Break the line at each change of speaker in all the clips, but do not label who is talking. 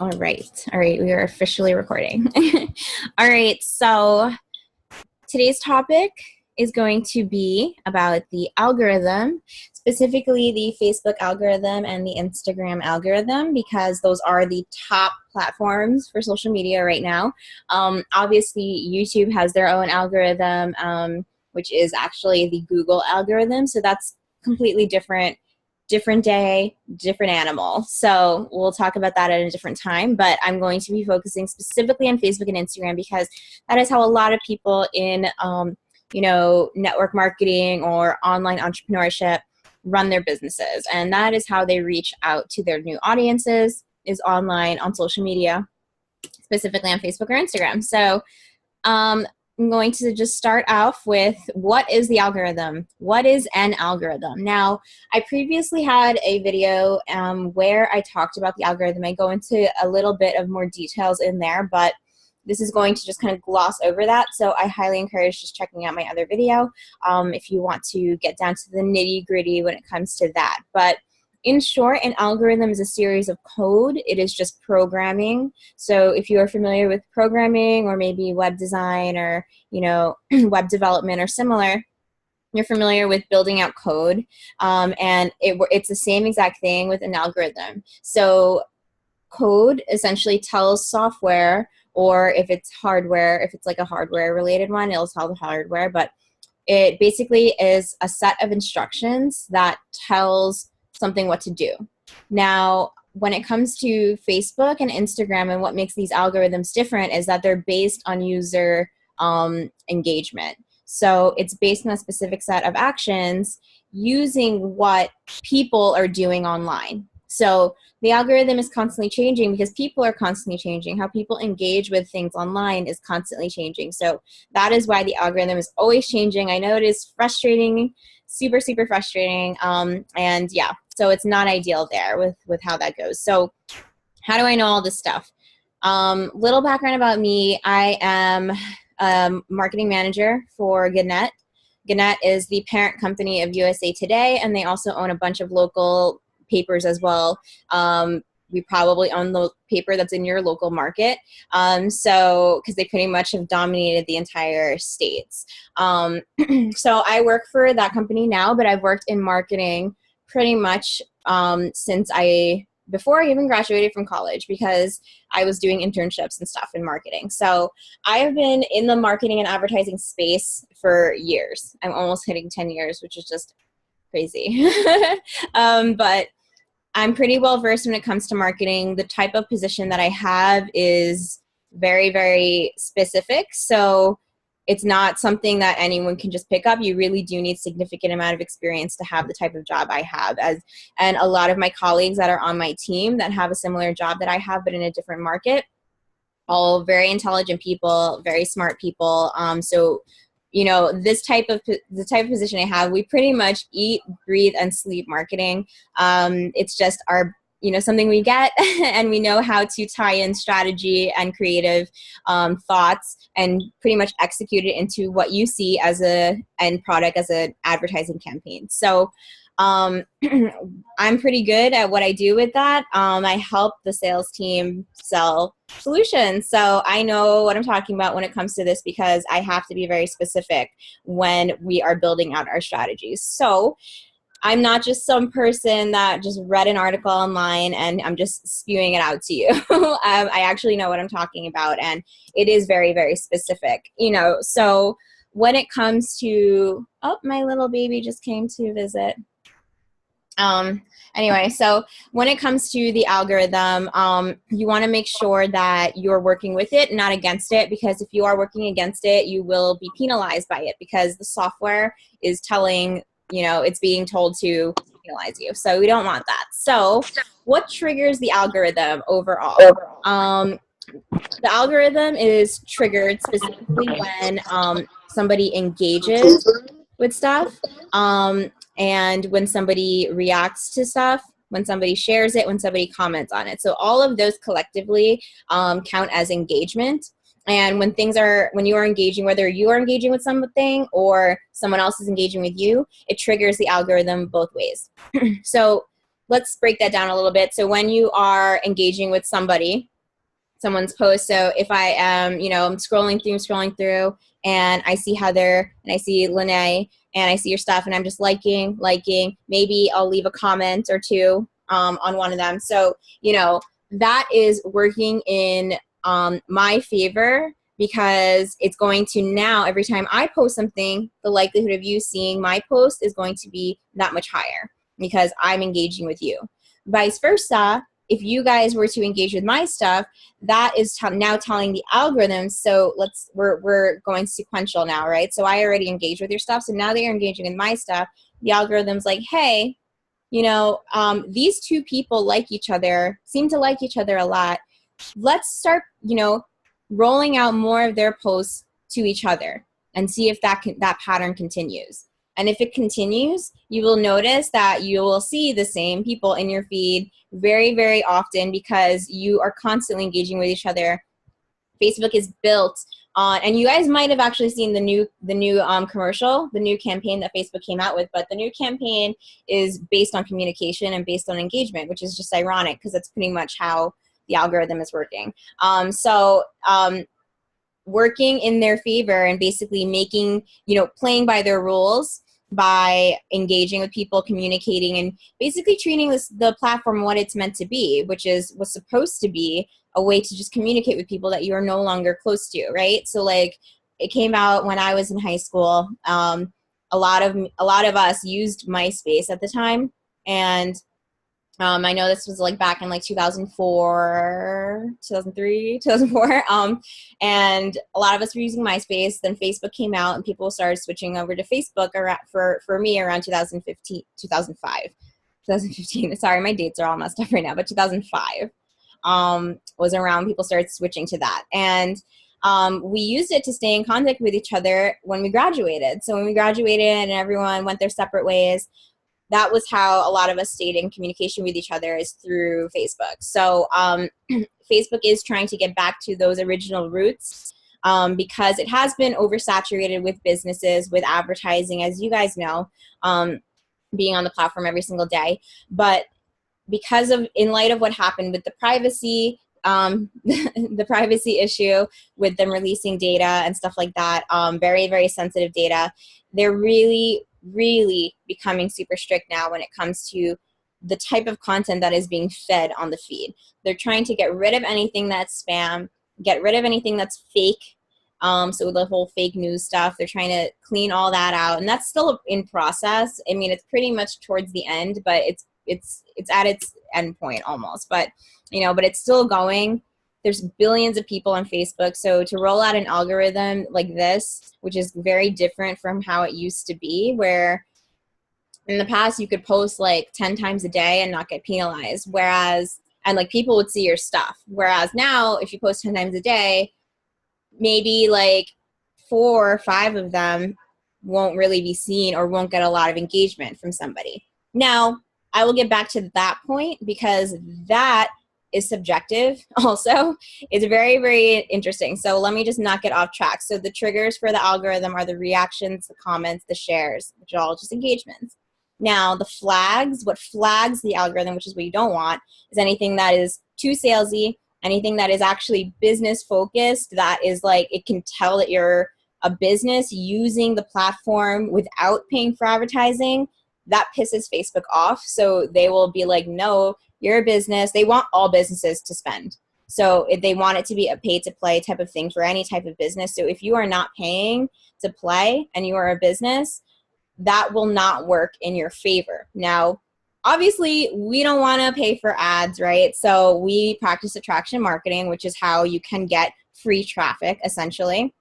All right. All right. We are officially recording. All right. So today's topic is going to be about the algorithm, specifically the Facebook algorithm and the Instagram algorithm, because those are the top platforms for social media right now. Obviously, YouTube has their own algorithm, which is actually the Google algorithm. So that's completely different day, different animal. So we'll talk about that at a different time, but I'm going to be focusing specifically on Facebook and Instagram because that is how a lot of people in, network marketing or online entrepreneurship run their businesses. And that is how they reach out to their new audiences, is online on social media, specifically on Facebook or Instagram. So I'm going to just start off with what is the algorithm? What is an algorithm? Now, I previously had a video where I talked about the algorithm. I go into a little bit of more details in there, but this is going to just kind of gloss over that. So I highly encourage just checking out my other video if you want to get down to the nitty-gritty when it comes to that. But in short, an algorithm is a series of code. It is just programming. So if you are familiar with programming or maybe web design or, web development or similar, you're familiar with building out code. And it's the same exact thing with an algorithm. So code essentially tells software, or if it's hardware, if it's like a hardware related one, it'll tell the hardware, but it basically is a set of instructions that tells something what to do. Now, when it comes to Facebook and Instagram and what makes these algorithms different is that they're based on user engagement. So it's based on a specific set of actions using what people are doing online. So the algorithm is constantly changing because people are constantly changing. How people engage with things online is constantly changing. So that is why the algorithm is always changing. I know it is frustrating, super, super frustrating. And yeah, so it's not ideal there with how that goes. So how do I know all this stuff? Little background about me. I am a marketing manager for Gannett. Gannett is the parent company of USA Today, and they also own a bunch of local papers as well. We probably own the paper that's in your local market. Because they pretty much have dominated the entire states. So I work for that company now, but I've worked in marketing pretty much before I even graduated from college, because I was doing internships and stuff in marketing. So I have been in the marketing and advertising space for years. I'm almost hitting 10 years, which is just crazy. But I'm pretty well versed when it comes to marketing. The type of position that I have is very, very specific. So it's not something that anyone can just pick up. You really do need significant amount of experience to have the type of job I have. And a lot of my colleagues that are on my team that have a similar job that I have, but in a different market, all very intelligent people, very smart people. So the type of position I have, we pretty much eat, breathe, and sleep marketing. It's just our, something we get, and we know how to tie in strategy and creative thoughts and pretty much execute it into what you see as a end product, as an advertising campaign. So I'm pretty good at what I do with that. I help the sales team sell solutions. So I know what I'm talking about when it comes to this, because I have to be very specific when we are building out our strategies. So I'm not just some person that just read an article online and I'm just spewing it out to you. I actually know what I'm talking about, and it is very, very specific, So when it comes to, my little baby just came to visit. Anyway, so when it comes to the algorithm, you want to make sure that you're working with it, not against it, because if you are working against it, you will be penalized by it, because the software is telling, it's being told to penalize you. So we don't want that. So what triggers the algorithm overall? The algorithm is triggered specifically when somebody engages with stuff. And when somebody reacts to stuff, when somebody shares it, when somebody comments on it. So all of those collectively count as engagement. And when you are engaging, whether you are engaging with something or someone else is engaging with you, it triggers the algorithm both ways. So let's break that down a little bit. So when you are engaging with somebody, someone's post. So if I am, I'm scrolling through, and I see Heather and I see Lene and I see your stuff, and I'm just liking. Maybe I'll leave a comment or two on one of them. So, that is working in my favor, because it's going to now, every time I post something, the likelihood of you seeing my post is going to be that much higher because I'm engaging with you. Vice versa, if you guys were to engage with my stuff, that is now telling the algorithms, so we're going sequential now, right? So I already engaged with your stuff, so now they're engaging with my stuff. The algorithm's like, hey, these two people like each other, seem to like each other a lot. Let's start, rolling out more of their posts to each other and see if that pattern continues. And if it continues, you will notice that you will see the same people in your feed very, very often because you are constantly engaging with each other. Facebook is built on, and you guys might have actually seen the new commercial, the new campaign that Facebook came out with, but the new campaign is based on communication and based on engagement, which is just ironic because that's pretty much how the algorithm is working. Working in their favor and basically making, playing by their rules by engaging with people, communicating, and basically treating the platform what it's meant to be, which was supposed to be a way to just communicate with people that you are no longer close to, right? So like it came out when I was in high school. A lot of us used MySpace at the time, and I know this was like back in like 2004, 2003, 2004. And a lot of us were using MySpace. Then Facebook came out and people started switching over to Facebook for me around 2015. Sorry, my dates are all messed up right now, but 2005 was around people started switching to that. And we used it to stay in contact with each other when we graduated. So when we graduated and everyone went their separate ways, that was how a lot of us stayed in communication with each other, is through Facebook. So Facebook is trying to get back to those original roots because it has been oversaturated with businesses, with advertising, as you guys know, being on the platform every single day. But in light of what happened with the privacy, the privacy issue with them releasing data and stuff like that, very, very sensitive data, they're really becoming super strict now when it comes to the type of content that is being fed on the feed. They're trying to get rid of anything that's spam, get rid of anything that's fake. So the whole fake news stuff, they're trying to clean all that out, and that's still in process. I mean, it's pretty much towards the end, but it's at its end point almost. But but it's still going. There's billions of people on Facebook, so to roll out an algorithm like this, which is very different from how it used to be, where in the past you could post like 10 times a day and not get penalized, and like people would see your stuff. Whereas now, if you post 10 times a day, maybe like 4 or 5 of them won't really be seen or won't get a lot of engagement from somebody. Now, I will get back to that point because that is subjective also. It's very, very interesting. So let me just not get off track. So the triggers for the algorithm are the reactions, the comments, the shares, which are all just engagements. Now the flags, what flags the algorithm, which is what you don't want, is anything that is too salesy, anything that is actually business focused, that is like, it can tell that you're a business using the platform without paying for advertising. That pisses Facebook off. So they will be like, no, you're a business. They want all businesses to spend. So if they want it to be a pay to play type of thing for any type of business. So if you are not paying to play and you are a business, that will not work in your favor. Now, obviously, we don't want to pay for ads, right? So we practice attraction marketing, which is how you can get free traffic, essentially,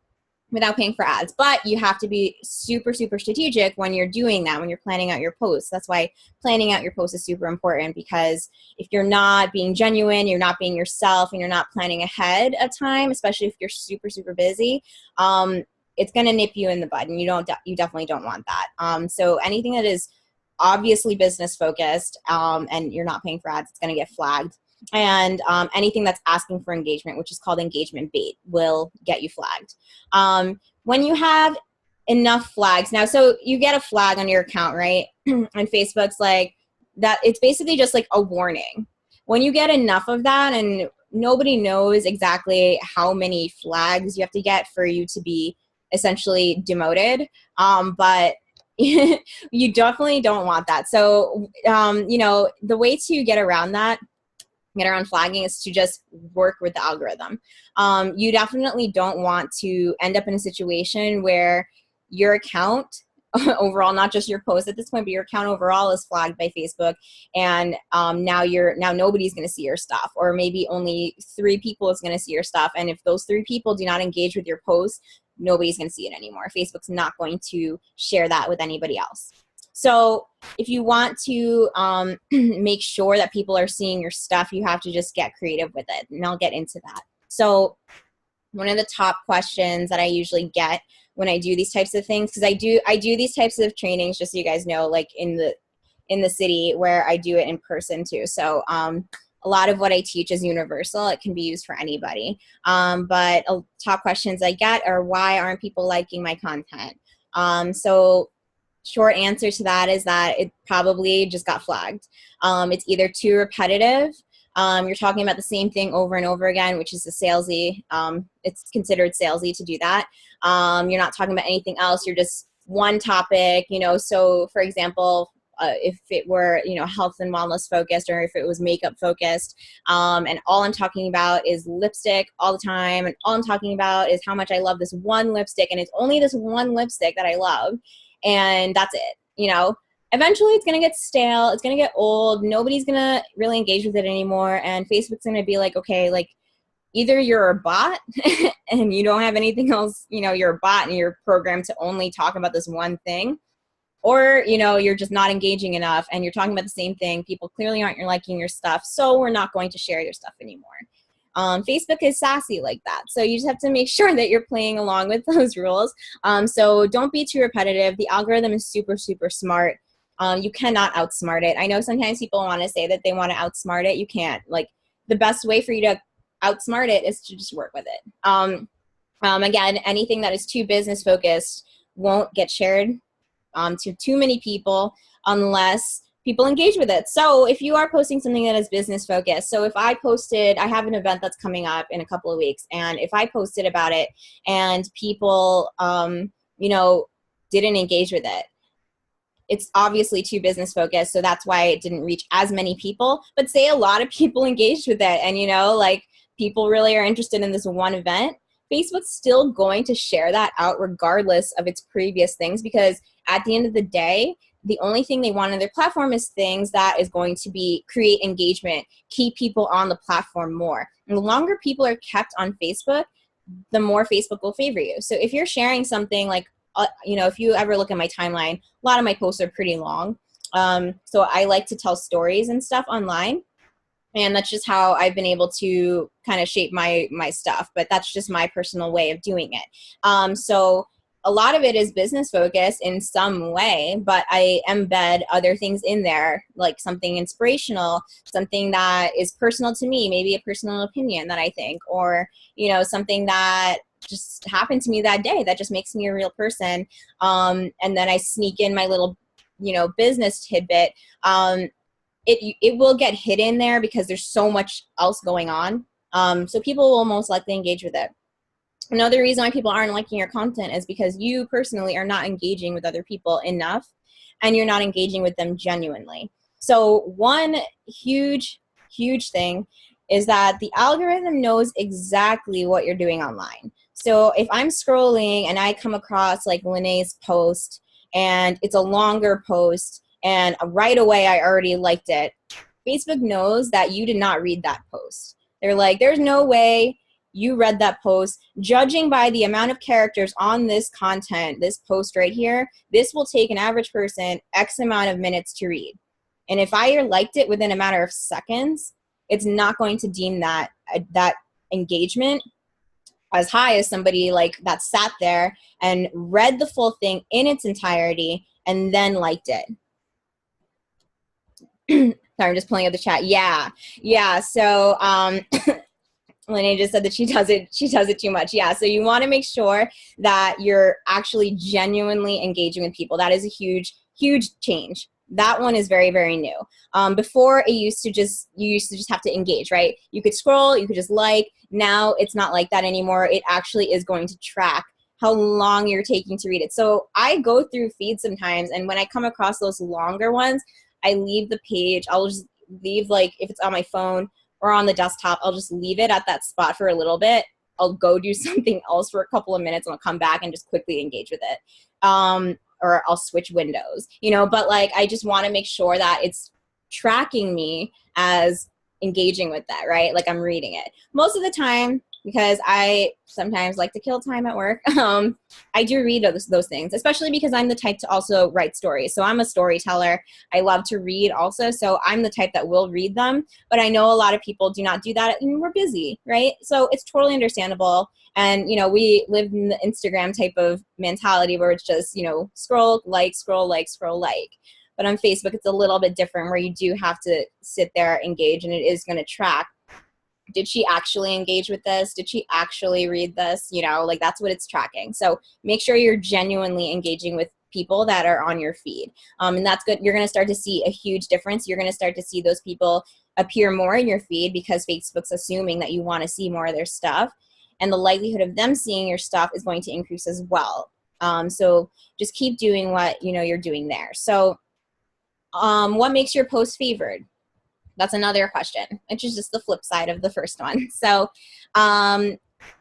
without paying for ads. But you have to be super, super strategic when you're doing that, when you're planning out your posts. That's why planning out your posts is super important, because if you're not being genuine, you're not being yourself, and you're not planning ahead of time, especially if you're super, super busy, it's going to nip you in the bud, and you definitely don't want that. So anything that is obviously business focused and you're not paying for ads, it's going to get flagged. And anything that's asking for engagement, which is called engagement bait, will get you flagged. When you have enough flags, now, so you get a flag on your account, right? And Facebook's like that, it's basically just like a warning. When you get enough of that, and nobody knows exactly how many flags you have to get for you to be essentially demoted. But you definitely don't want that. So, you know, the way to get around flagging is to just work with the algorithm. You definitely don't want to end up in a situation where your account overall, not just your post at this point, but your account overall is flagged by Facebook, and now nobody's going to see your stuff, or maybe only 3 people is going to see your stuff. And if those 3 people do not engage with your post, nobody's going to see it anymore. Facebook's not going to share that with anybody else. So if you want to make sure that people are seeing your stuff, you have to just get creative with it, and I'll get into that. So one of the top questions that I usually get when I do these types of things, because I do these types of trainings, just so you guys know, like in the city where I do it in person too. So a lot of what I teach is universal. It can be used for anybody. But top questions I get are, why aren't people liking my content? So short answer to that is that it probably just got flagged. It's either too repetitive. You're talking about the same thing over and over again, which is the salesy. It's considered salesy to do that. You're not talking about anything else. You're just one topic, you know. So for example, if it were, you know, health and wellness focused, or if it was makeup focused, and all I'm talking about is lipstick all the time, and all I'm talking about is how much I love this one lipstick, and it's only this one lipstick that I love, and that's it, you know. Eventually it's going to get stale, it's going to get old, nobody's going to really engage with it anymore, and Facebook's going to be like, okay, like, either you're a bot and you don't have anything else, you know, you're a bot and you're programmed to only talk about this one thing, or, you know, you're just not engaging enough and you're talking about the same thing. People clearly aren't liking your stuff, so we're not going to share your stuff anymore. Facebook is sassy like that, so you just have to make sure that you're playing along with those rules. So don't be too repetitive. The algorithm is super, super smart. You cannot outsmart it. I know sometimes people want to say that they want to outsmart it. You can't. Like, the best way for you to outsmart it is to just work with it. Again, anything that is too business focused won't get shared to too many people unless people engage with it. So if you are posting something that is business focused, so if I have an event that's coming up in a couple of weeks, and if I posted about it and people, you know, didn't engage with it, it's obviously too business focused, so that's why it didn't reach as many people. But say a lot of people engaged with it, and, you know, like, people really are interested in this one event, Facebook's still going to share that out regardless of its previous things, because at the end of the day, the only thing they want on their platform is things that is going to create engagement, keep people on the platform more. And the longer people are kept on Facebook, the more Facebook will favor you. So if you're sharing something like, you know, if you ever look at my timeline, a lot of my posts are pretty long. So I like to tell stories and stuff online. And that's just how I've been able to kind of shape my stuff. But that's just my personal way of doing it. So a lot of it is business focused in some way, but I embed other things in there, like something inspirational, something that is personal to me, maybe a personal opinion that I think, or, you know, something that just happened to me that day that just makes me a real person. And then I sneak in my little, you know, business tidbit. It will get hidden there because there's so much else going on. So people will most likely engage with it. Another reason why people aren't liking your content is because you personally are not engaging with other people enough, and you're not engaging with them genuinely. So one huge, huge thing is that the algorithm knows exactly what you're doing online. So if I'm scrolling and I come across like Lene's post, and it's a longer post, and right away I already liked it, Facebook knows that you did not read that post. They're like, there's no way you read that post. Judging by the amount of characters on this content, this post right here, this will take an average person X amount of minutes to read. And if I liked it within a matter of seconds, it's not going to deem that engagement as high as somebody like that sat there and read the full thing in its entirety and then liked it. Sorry, I'm just pulling up the chat. Yeah. So Lene just said that she does it too much. Yeah, so you want to make sure that you're actually genuinely engaging with people. That is a huge, huge change. That one is very, very new. Before you used to just have to engage, right? You could scroll, you could just like. Now it's not like that anymore. It actually is going to track how long you're taking to read it. So I go through feeds sometimes, and when I come across those longer ones, I leave the page. I'll just leave, like, if it's on my phone or on the desktop, I'll just leave it at that spot for a little bit. I'll go do something else for a couple of minutes, and I'll come back and just quickly engage with it. Or I'll switch windows, but like, I just want to make sure that it's tracking me as engaging with that, right? Like, I'm reading it. Most of the time, because I sometimes like to kill time at work, I do read those things, especially because I'm the type to also write stories. So I'm a storyteller. I love to read also. So I'm the type that will read them. But I know a lot of people do not do that, and we're busy, right? So it's totally understandable. And, we live in the Instagram type of mentality where it's just, scroll, like, scroll, like, scroll, like. But on Facebook, it's a little bit different, where you do have to sit there, engage, and it is going to track. Did she actually engage with this? Did she actually read this? Like, that's what it's tracking. So make sure you're genuinely engaging with people that are on your feed. And that's good. You're going to start to see a huge difference. You're going to start to see those people appear more in your feed because Facebook's assuming that you want to see more of their stuff. And the likelihood of them seeing your stuff is going to increase as well. So just keep doing what you're doing there. So what makes your post favored? That's another question, which is just the flip side of the first one. So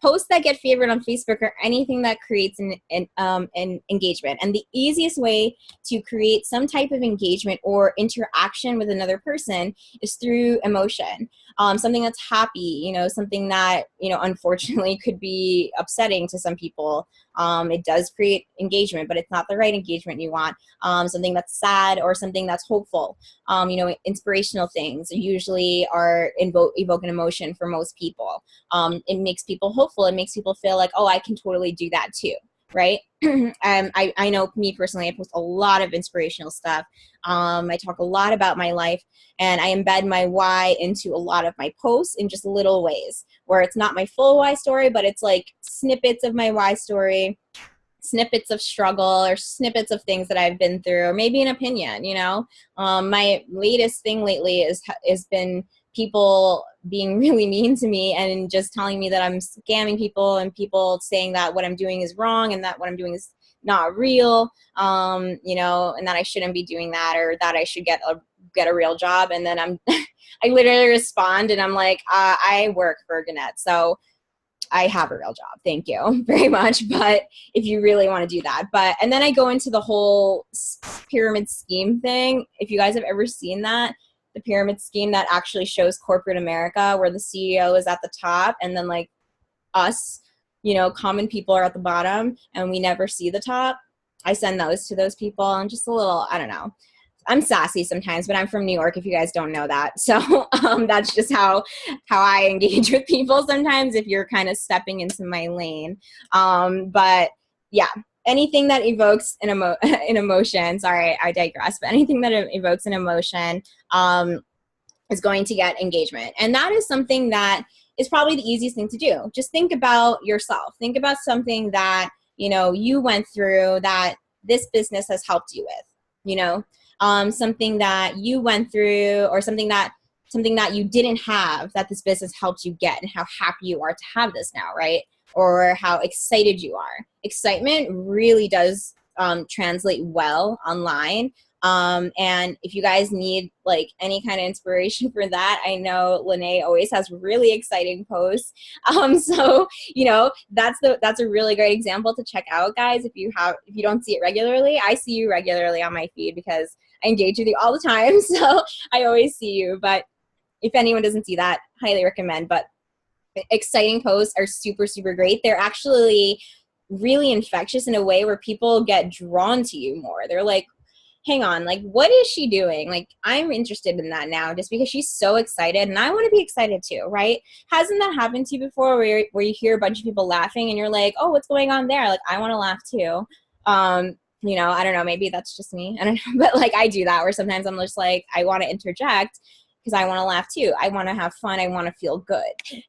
posts that get favored on Facebook are anything that creates an engagement. And the easiest way to create some type of engagement or interaction with another person is through emotion. Something that's happy, something that, unfortunately could be upsetting to some people. It does create engagement, but it's not the right engagement you want. Something that's sad or something that's hopeful. Inspirational things usually are evoke an emotion for most people. It makes people hopeful. It makes people feel like, oh, I can totally do that too, right? I know me personally, I post a lot of inspirational stuff. I talk a lot about my life, and I embed my why into a lot of my posts in just little ways, where it's not my full why story, but it's like snippets of my why story, snippets of struggle, or snippets of things that I've been through, or maybe an opinion. My latest thing lately has been people being really mean to me and just telling me that I'm scamming people, and people saying that what I'm doing is wrong and that what I'm doing is not real, and that I shouldn't be doing that, or that I should get a real job. And then I literally respond and I'm like, I work for Gannett, so I have a real job. Thank you very much. But if you really want to do that, and then I go into the whole pyramid scheme thing. If you guys have ever seen that, the pyramid scheme that actually shows corporate America, where the CEO is at the top and then like us, common people are at the bottom and we never see the top. I send those to those people, and just a little, I don't know. I'm sassy sometimes, but I'm from New York, if you guys don't know that. So that's just how I engage with people sometimes, if you're kind of stepping into my lane. But yeah, anything that evokes an emotion, sorry, I digress, but anything that evokes an emotion is going to get engagement. And that is something that is probably the easiest thing to do. Just think about yourself. Think about something that, you went through that this business has helped you with, something that you went through, or something that you didn't have that this business helped you get, and how happy you are to have this now, right? Or how excited you are. Excitement really does translate well online. And if you guys need like any kind of inspiration for that, I know Lene always has really exciting posts. So that's a really great example to check out, guys. If you don't see it regularly, I see you regularly on my feed because I engage with you all the time. So I always see you. But if anyone doesn't see that, highly recommend. But exciting posts are super, super great. They're actually really infectious in a way where people get drawn to you more. They're like, hang on, like, what is she doing? Like, I'm interested in that now just because she's so excited, and I want to be excited too, right? Hasn't that happened to you before, where you hear a bunch of people laughing and you're like, oh, what's going on there? Like, I want to laugh too. I don't know, maybe that's just me. I don't know, but like, I do that, where sometimes I'm just like, I want to interject because I want to laugh too. I want to have fun. I want to feel good.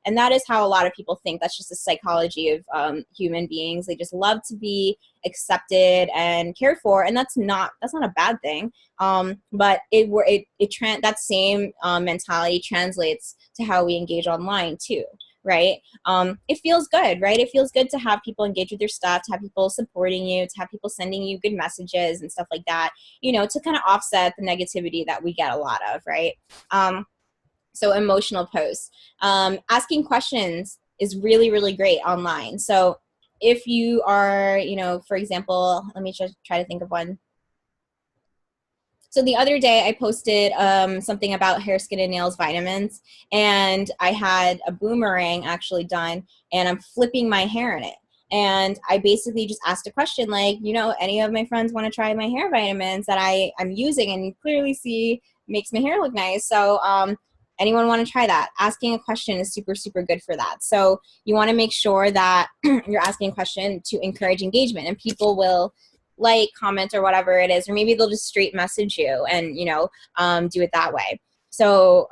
And that is how a lot of people think. That's just the psychology of human beings. They just love to be accepted and cared for, and that's not a bad thing. But that same mentality translates to how we engage online too, right? It feels good, right? It feels good to have people engage with your stuff, to have people supporting you, to have people sending you good messages and stuff like that, you know, to kind of offset the negativity that we get a lot of, right? So emotional posts. Asking questions is really, really great online. So if you are, you know, for example, let me just try to think of one. So the other day I posted something about hair, skin, and nails vitamins, and I had a boomerang actually done, and I'm flipping my hair in it. And I basically just asked a question like, you know, any of my friends want to try my hair vitamins that I'm using, and you clearly see makes my hair look nice. So anyone want to try that? Asking a question is super, super good for that. So you want to make sure that you're asking a question to encourage engagement, and people will like, comment, or whatever it is, or maybe they'll just straight message you and, you know, do it that way. So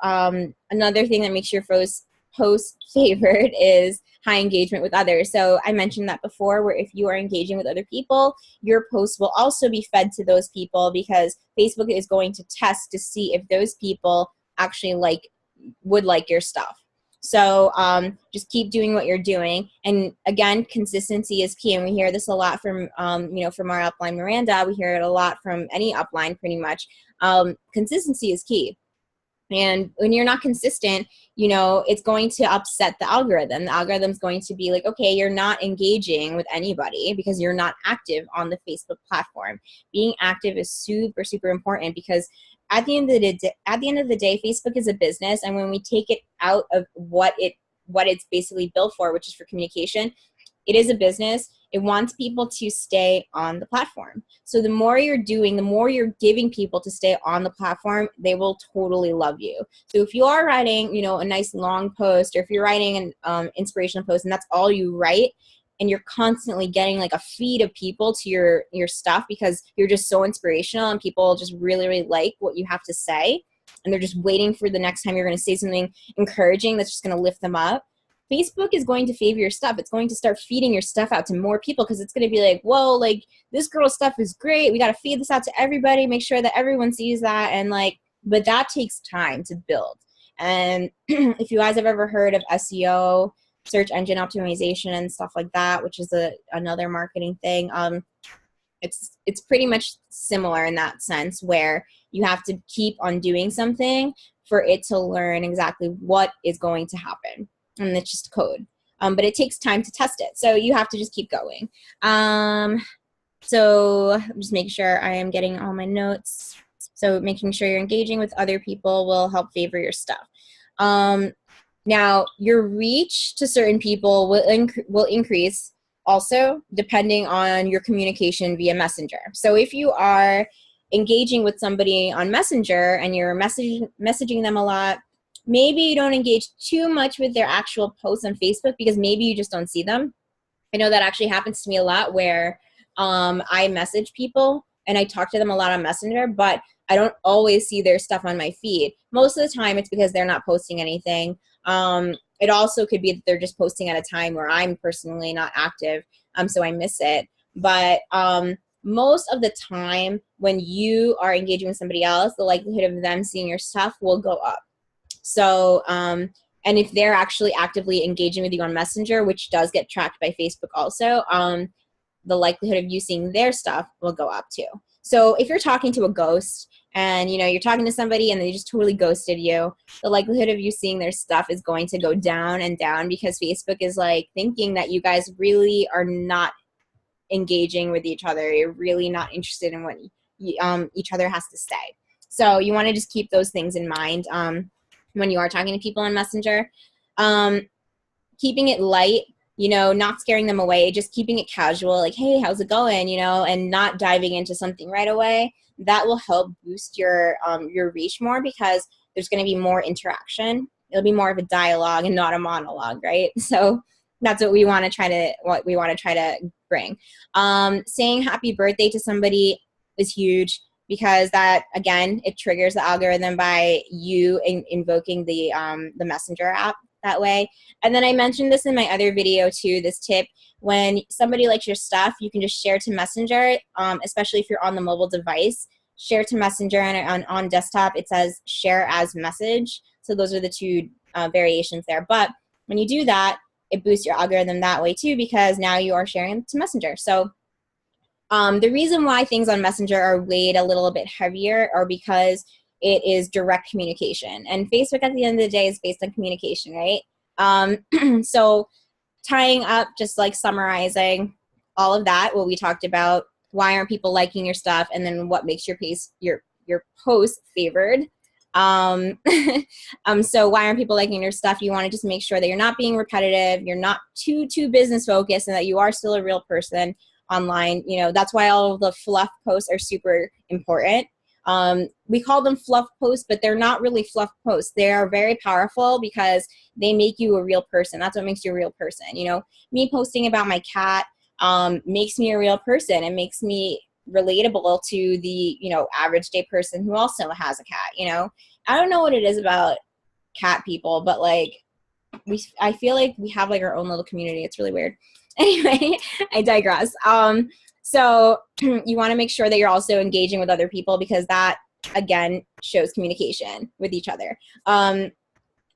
another thing that makes your post favored is high engagement with others. So I mentioned that before, where if you are engaging with other people, your posts will also be fed to those people, because Facebook is going to test to see if those people actually would like your stuff. So just keep doing what you're doing. And again, consistency is key. And we hear this a lot from, you know, from our upline, Miranda. We hear it a lot from any upline pretty much. Consistency is key. And when you're not consistent, you know, it's going to upset the algorithm. The algorithm's going to be like, okay, you're not engaging with anybody because you're not active on the Facebook platform. Being active is super, super important, because at the end of the day, Facebook is a business, and when we take it out of what it's basically built for, which is for communication, it is a business. It wants people to stay on the platform. So the more you're doing, the more you're giving people to stay on the platform, they will totally love you. So if you are writing, you know, a nice long post, or if you're writing an inspirational post and that's all you write, and you're constantly getting like a feed of people to your stuff because you're just so inspirational and people just really, really like what you have to say, and they're just waiting for the next time you're going to say something encouraging that's just going to lift them up, Facebook is going to favor your stuff. It's going to start feeding your stuff out to more people, because it's going to be like, whoa, like this girl's stuff is great. We got to feed this out to everybody, make sure that everyone sees that. And like, but that takes time to build. And if you guys have ever heard of SEO, search engine optimization and stuff like that, which is another marketing thing, it's pretty much similar in that sense, where you have to keep on doing something for it to learn exactly what is going to happen. And it's just code. But it takes time to test it. So you have to just keep going. So I'm just making sure I am getting all my notes. So making sure you're engaging with other people will help favor your stuff. Now, your reach to certain people will increase also depending on your communication via Messenger. So if you are engaging with somebody on Messenger and you're messaging them a lot, maybe you don't engage too much with their actual posts on Facebook because maybe you just don't see them. I know that actually happens to me a lot, where I message people and I talk to them a lot on Messenger, but I don't always see their stuff on my feed. Most of the time it's because they're not posting anything. It also could be that they're just posting at a time where I'm personally not active, so I miss it. But most of the time when you are engaging with somebody else, the likelihood of them seeing your stuff will go up. So, and if they're actually actively engaging with you on Messenger, which does get tracked by Facebook also, the likelihood of you seeing their stuff will go up too. So if you're talking to a ghost and, you know, you're talking to somebody and they just totally ghosted you, the likelihood of you seeing their stuff is going to go down and down, because Facebook is like thinking that you guys really are not engaging with each other. You're really not interested in what each other has to say. So you want to just keep those things in mind when you are talking to people on Messenger. Keeping it light, you know, not scaring them away, just keeping it casual, like, hey, how's it going, you know, and not diving into something right away. That will help boost your reach more, because there's going to be more interaction. It'll be more of a dialogue and not a monologue, right? So that's what we want to try to bring. Saying happy birthday to somebody is huge. because that, again, it triggers the algorithm by you invoking the Messenger app that way. And then I mentioned this in my other video too, this tip. When somebody likes your stuff, you can just share to Messenger, especially if you're on the mobile device. Share to Messenger, and on desktop it says share as message. So those are the two variations there. But when you do that, it boosts your algorithm that way too, because now you are sharing to Messenger. So the reason why things on Messenger are weighed a little bit heavier are because it is direct communication. And Facebook at the end of the day is based on communication, right? So tying up, just like summarizing all of that, what we talked about, why aren't people liking your stuff, and then what makes your post favored. So why aren't people liking your stuff? You want to just make sure that you're not being repetitive, you're not too business focused, and that you are still a real person online. You know, that's why all of the fluff posts are super important. We call them fluff posts, but they're not really fluff posts. They are very powerful because they make you a real person. That's what makes you a real person. You know, me posting about my cat makes me a real person. It makes me relatable to the, you know, average day person who also has a cat. You know, I don't know what it is about cat people, but like I feel like we have like our own little community. It's really weird. Anyway, I digress. So you want to make sure that you're also engaging with other people, because that, again, shows communication with each other.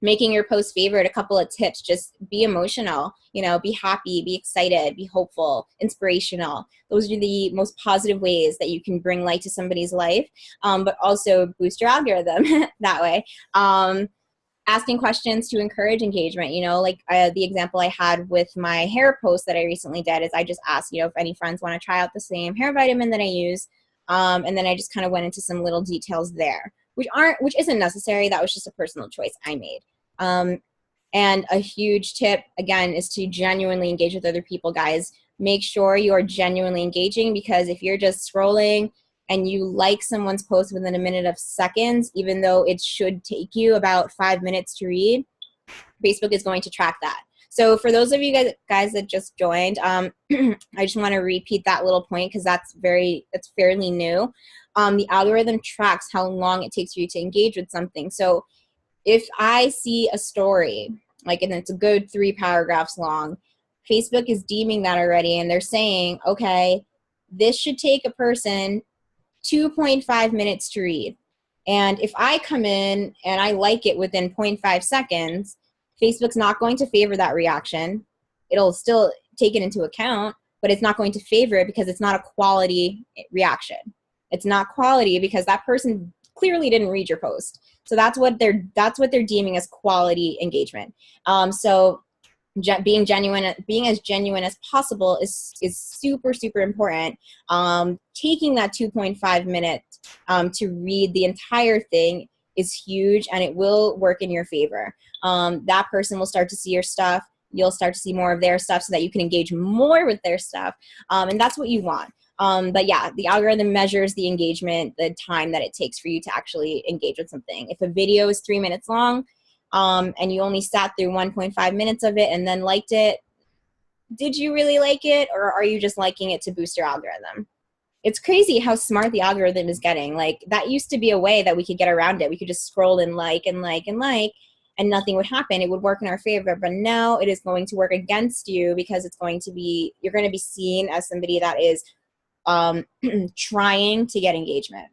Making your post favorite, a couple of tips: just be emotional, you know, be happy, be excited, be hopeful, inspirational. Those are the most positive ways that you can bring light to somebody's life, but also boost your algorithm that way. Asking questions to encourage engagement, you know, like the example I had with my hair post that I recently did is I just asked, you know, if any friends want to try out the same hair vitamin that I use. And then I just kind of went into some little details there, which isn't necessary. That was just a personal choice I made. And a huge tip, again, is to genuinely engage with other people, guys. Make sure you are genuinely engaging, because if you're just scrolling and you like someone's post within a minute of seconds, even though it should take you about 5 minutes to read, Facebook is going to track that. So for those of you guys that just joined, I just want to repeat that little point, because that's fairly new. The algorithm tracks how long it takes for you to engage with something. So if I see a story, like, and it's a good 3 paragraphs long, Facebook is deeming that already, and they're saying, okay, this should take a person 2.5 minutes to read. And if I come in and I like it within 0.5 seconds, Facebook's not going to favor that reaction. It'll still take it into account, but it's not going to favor it because it's not a quality reaction. It's not quality because that person clearly didn't read your post. So that's what they're deeming as quality engagement. So being as genuine as possible is super, super important. Taking that 2.5 minutes to read the entire thing is huge, and it will work in your favor. That person will start to see your stuff. You'll start to see more of their stuff so that you can engage more with their stuff. And that's what you want. But yeah, the algorithm measures the engagement, the time that it takes for you to actually engage with something. If a video is 3 minutes long, and you only sat through 1.5 minutes of it and then liked it, did you really like it, or are you just liking it to boost your algorithm? It's crazy how smart the algorithm is getting. Like, that used to be a way that we could get around it. We could just scroll and like and like and like, and nothing would happen. It would work in our favor, but now it is going to work against you, because you're going to be seen as somebody that is trying to get engagement.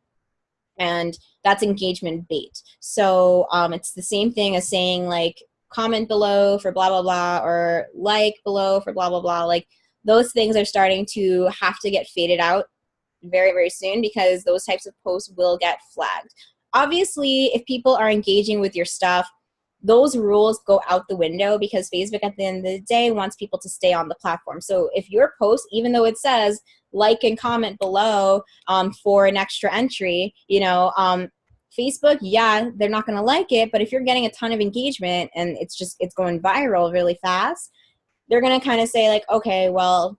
And that's engagement bait. So it's the same thing as saying, like, comment below for blah, blah, blah, or like below for blah, blah, blah. Like, those things are starting to have to get faded out very, very soon, because those types of posts will get flagged. Obviously, if people are engaging with your stuff, those rules go out the window, because Facebook at the end of the day wants people to stay on the platform. So if your post, even though it says like and comment below for an extra entry, you know, Facebook, yeah, they're not going to like it, but if you're getting a ton of engagement and it's going viral really fast, they're going to kind of say, like, okay, well,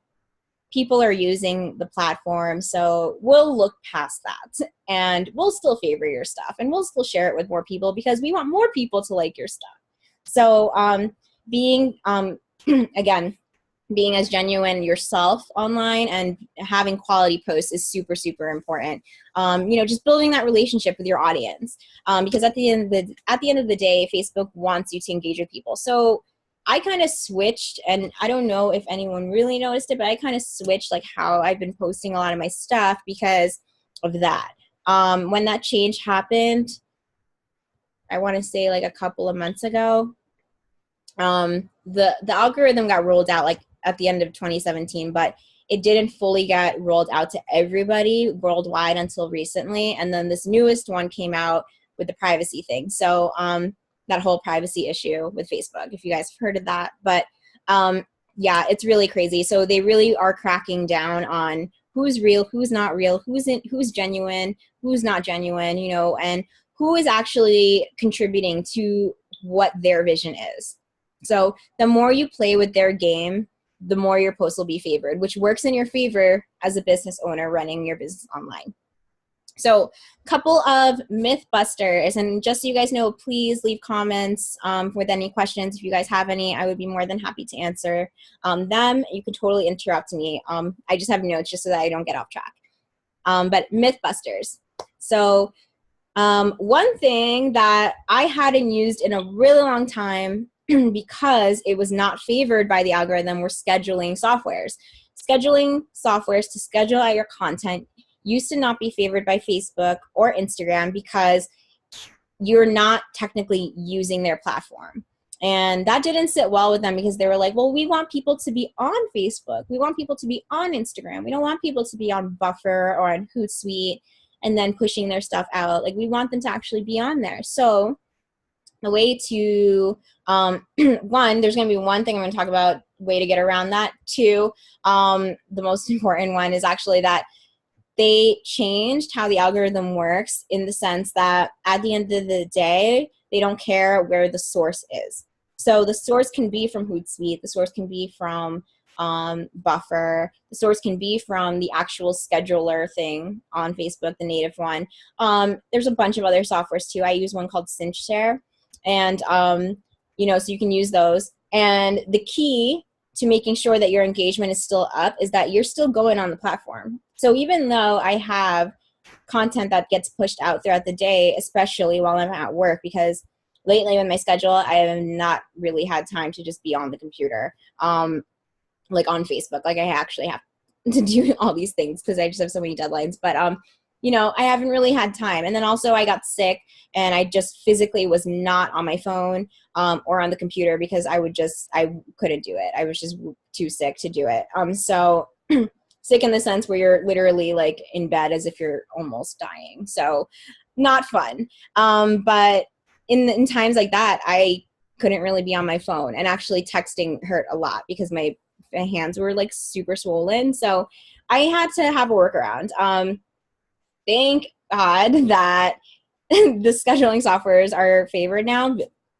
people are using the platform, so we'll look past that, and we'll still favor your stuff, and we'll still share it with more people, because we want more people to like your stuff. So being again, being as genuine yourself online and having quality posts is super, super important. Just building that relationship with your audience, because at the end of the day, Facebook wants you to engage with people. So I kind of switched, and I don't know if anyone really noticed it, but I kind of switched like how I've been posting a lot of my stuff because of that. When that change happened, I want to say like a couple of months ago, the algorithm got rolled out like at the end of 2017, but it didn't fully get rolled out to everybody worldwide until recently. And then this newest one came out with the privacy thing. So that whole privacy issue with Facebook, if you guys have heard of that. But yeah, it's really crazy. So they really are cracking down on who's real, who's not real, who's genuine, who's not genuine, and who is actually contributing to what their vision is. So the more you play with their game, the more your posts will be favored, which works in your favor as a business owner running your business online. So a couple of myth busters, and just so you guys know, please leave comments with any questions. If you guys have any, I would be more than happy to answer them. You can totally interrupt me. I just have notes just so that I don't get off track. But myth busters. So one thing that I hadn't used in a really long time because it was not favored by the algorithm were scheduling softwares. Scheduling softwares to schedule out your content used to not be favored by Facebook or Instagram because you're not technically using their platform. And that didn't sit well with them because they were like, well, we want people to be on Facebook. We want people to be on Instagram. We don't want people to be on Buffer or on Hootsuite and then pushing their stuff out. Like, we want them to actually be on there. So the way to, one, there's going to be one thing I'm going to talk about, way to get around that. Two, the most important one is actually that they changed how the algorithm works in the sense that at the end of the day, they don't care where the source is. So the source can be from Hootsuite, the source can be from Buffer, the source can be from the actual scheduler thing on Facebook, the native one. There's a bunch of other softwares too. I use one called CinchShare, and so you can use those. And the key to making sure that your engagement is still up is that you're still going on the platform. So even though I have content that gets pushed out throughout the day, especially while I'm at work, because lately with my schedule, I have not really had time to just be on the computer, like on Facebook. Like, I actually have to do all these things because I just have so many deadlines. But I haven't really had time. And then also I got sick and I just physically was not on my phone or on the computer because I couldn't do it. I was just too sick to do it. So sick in the sense where you're literally like in bed as if you're almost dying. So not fun. But in times like that, I couldn't really be on my phone, and actually texting hurt a lot because my hands were like super swollen. So I had to have a workaround. Thank God that the scheduling softwares are favored now.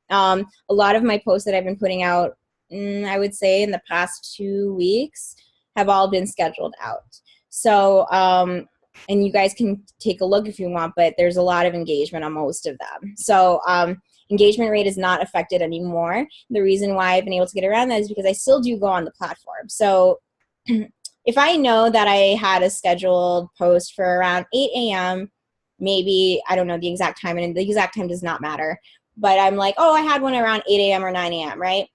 A lot of my posts that I've been putting out, I would say in the past 2 weeks, have all been scheduled out. So, and you guys can take a look if you want, but there's a lot of engagement on most of them. So engagement rate is not affected anymore. The reason why I've been able to get around that is because I still do go on the platform. So if I know that I had a scheduled post for around 8 a.m., maybe, I don't know the exact time, and the exact time does not matter, but I'm like, oh, I had one around 8 a.m. or 9 a.m., right?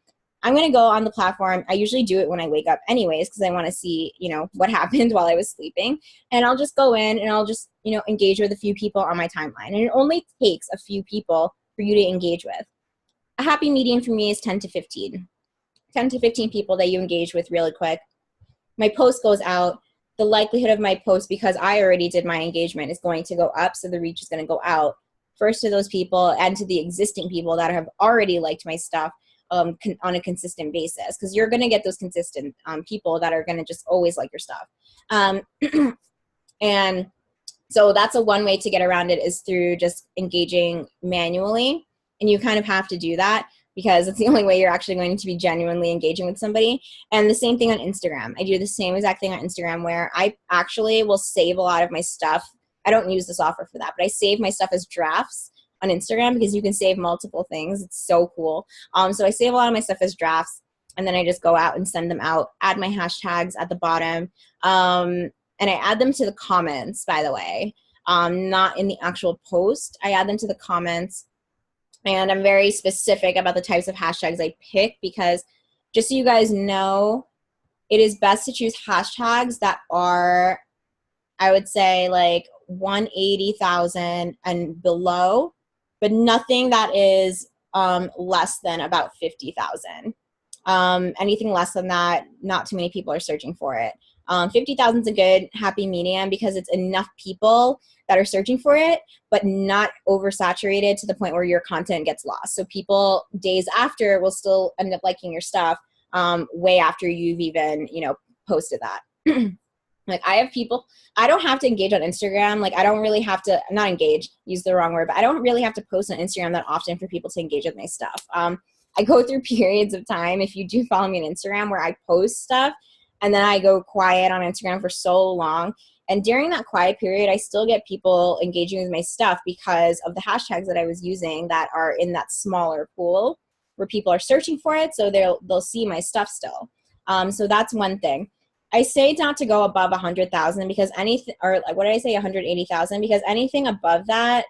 I'm going to go on the platform. I usually do it when I wake up anyways because I want to see, what happened while I was sleeping. And I'll just go in and I'll just, engage with a few people on my timeline. And it only takes a few people for you to engage with. A happy medium for me is 10 to 15. 10 to 15 people that you engage with really quick. My post goes out. The likelihood of my post, because I already did my engagement, is going to go up. So the reach is going to go out first to those people and to the existing people that have already liked my stuff on a consistent basis, because you're going to get those consistent people that are going to just always like your stuff. And so that's one way to get around it, is through just engaging manually. And you kind of have to do that because it's the only way you're actually going to be genuinely engaging with somebody. And the same thing on Instagram. I do the same exact thing on Instagram, where I actually will save a lot of my stuff. I don't use the software for that, but I save my stuff as drafts on Instagram because you can save multiple things. It's so cool. So I save a lot of my stuff as drafts, and then I just go out and send them out, add my hashtags at the bottom. And I add them to the comments, by the way, not in the actual post. I add them to the comments, and I'm very specific about the types of hashtags I pick, because just so you guys know, it is best to choose hashtags that are, I would say, like 180,000 and below, but nothing that is less than about 50,000. Anything less than that, not too many people are searching for it. 50,000 is a good happy medium, because it's enough people that are searching for it, but not oversaturated to the point where your content gets lost. So people days after will still end up liking your stuff way after you've even, posted that. Like, I have people, I don't have to engage on Instagram. Like, I don't really have to, not engage, use the wrong word, but I don't really have to post on Instagram that often for people to engage with my stuff. I go through periods of time, if you do follow me on Instagram, where I post stuff and then I go quiet on Instagram for so long. And during that quiet period, I still get people engaging with my stuff because of the hashtags that I was using that are in that smaller pool where people are searching for it. So they'll see my stuff still. So that's one thing. I say not to go above 100,000 because anything, or what did I say, 180,000? Because anything above that,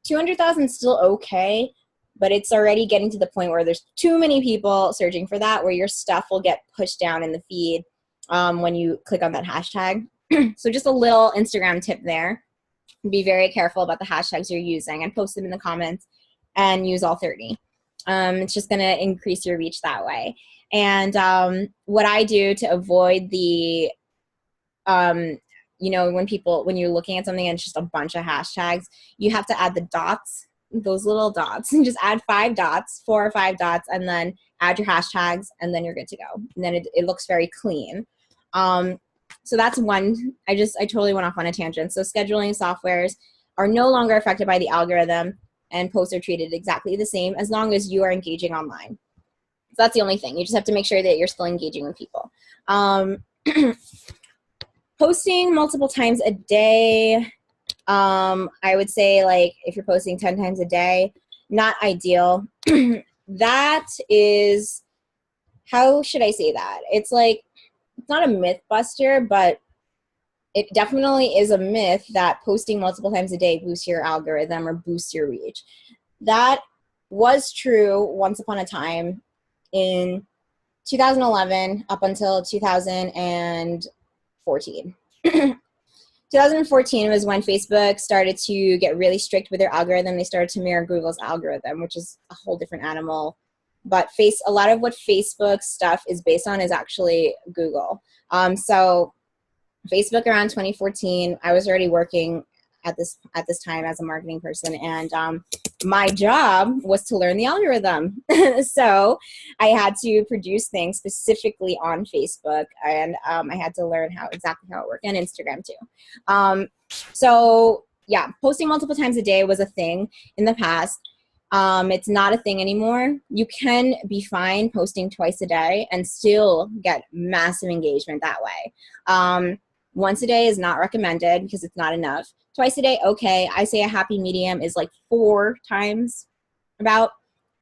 200,000 is still okay, but it's already getting to the point where there's too many people searching for that, where your stuff will get pushed down in the feed when you click on that hashtag. So just a little Instagram tip there. Be very careful about the hashtags you're using and post them in the comments and use all 30. It's just going to increase your reach that way. And what I do to avoid the, when you're looking at something and it's just a bunch of hashtags, you have to add the dots, those little dots, and just add 4 or 5 dots, and then add your hashtags, and then you're good to go. And then it looks very clean. So that's one. I totally went off on a tangent. So scheduling softwares are no longer affected by the algorithm, and posts are treated exactly the same as long as you are engaging online. So that's the only thing. You just have to make sure that you're still engaging with people. Posting multiple times a day, I would say, like, if you're posting 10 times a day, not ideal. That is, how should I say that? It's like, it's not a myth buster, but it definitely is a myth that posting multiple times a day boosts your algorithm or boosts your reach. That was true once upon a time in 2011 up until 2014. 2014 was when Facebook started to get really strict with their algorithm. They started to mirror Google's algorithm, which is a whole different animal. But a lot of what Facebook stuff is based on is actually Google. So Facebook around 2014, I was already working at this time as a marketing person, and my job was to learn the algorithm. So I had to produce things specifically on Facebook, and I had to learn exactly how it worked, and Instagram too. So yeah, posting multiple times a day was a thing in the past. It's not a thing anymore. You can be fine posting twice a day and still get massive engagement that way. Once a day is not recommended because it's not enough. Twice a day, okay. I say a happy medium is like 4 times about.